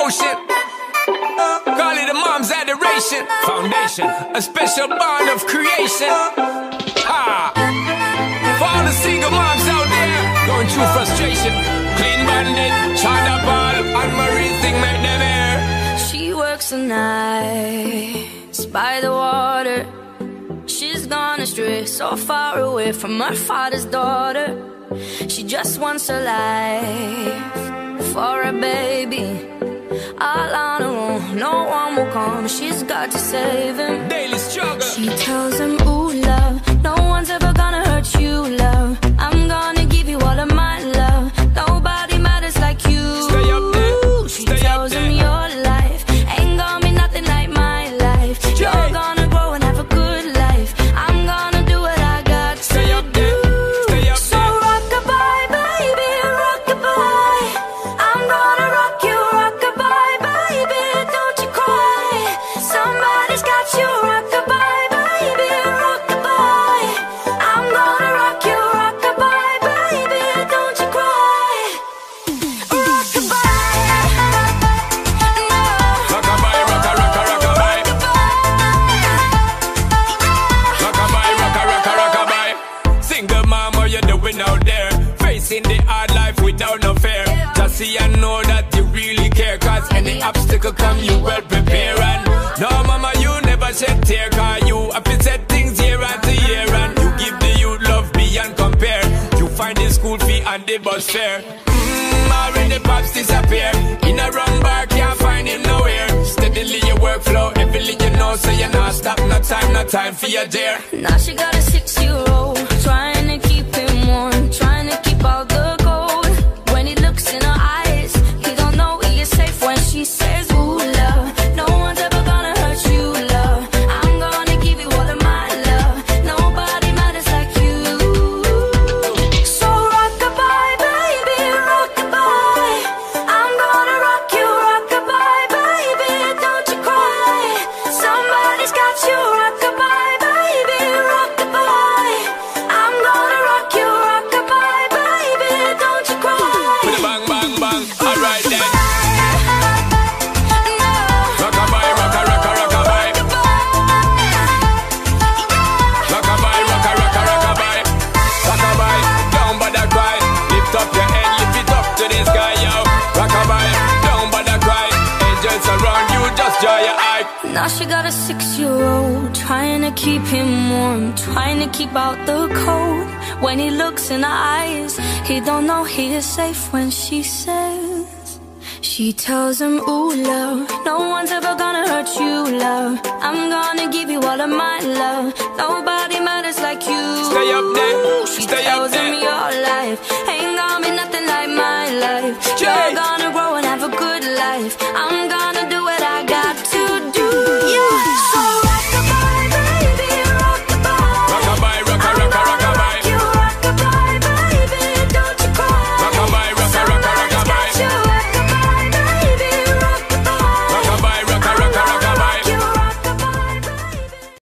devotion. Call it a mom's adoration. Foundation, a special bond of creation. Ah, for all the single moms out there going through frustration. Clean Bandit, China Ball, and Marie thing make them air. She works the nights by the water. She's gone astray, so far away from her father's daughter. She just wants a life for a baby. All on her own, no one will come. She's got to save him. Daily struggle. She tells him, ooh, love, no one's ever gonna hurt you, love. I'm gonna give you all of my love. Nobody matters like you. Stay up there. She tells him your life ain't gonna be nothing like my life. You're gonna grow and have a good life. I'm gonna do what I got to do. So rock-a-bye, baby, rock-a-bye. I'm gonna rock you, rock-a-bye, baby, don't you cry. Somebody's got you, rock-a-bye, baby, rock-a-bye. I'm gonna rock you, rock-a-bye, baby, don't you cry. Rock-a-bye, Rock-a-bye, rock-a-rock-a, rock-a-bye. Rock-a-bye, rock-a-rock-a, rock-a-bye. Single mom, what you doing out there? Facing the hard life without no fear. Just see and know that you really care. Cause any obstacle come, you well prepare. And no mama, you never shed tear. Cause you have to set things year after year. And you give the youth love beyond compare. You find the school fee and the bus fare. Already pops disappear. In a run bar, can't find him nowhere. Steadily your workflow, everything you know. So you're not stop, no time for your dear. now she got a 6-year-old, trying to keep him warm, trying to keep out the cold. When he looks in her eyes, he don't know he is safe when she says, ooh, love, no one's ever gonna hurt you, love. I'm gonna give you all of my love. Nobody matters like you. So rock-a-bye, baby, rock-a-bye. I'm gonna rock you, rock-a-bye, baby, don't you cry. Somebody's got you, rock-a-bye, baby, rock-a-bye. I'm gonna rock you, rock-a-bye, baby, don't you cry. With a bang, bang, bang. Alright then. Rock-a-bye, rock-a-rock-a, rock-a-bye. Rock-a-bye, rock-a-rock-a, rock-a-bye. Rock-a-bye, down by the cry. Lift up your head, lift it up to the sky, yo. Rock-a-bye, down by the cry. Angels around you, just dry your eye. Now she got a 6-year-old, trying to keep him warm, trying to keep out the cold. When he looks in her eyes, he don't know he is safe when she says. She tells him, ooh, love, no one's ever gonna hurt you, love. I'm gonna give you all of my love. Nobody matters like you. Stay up there, She stay up tells him there. your life ain't gonna be nothing like my life. Jay. You're gonna grow and have a good life. I'm gonna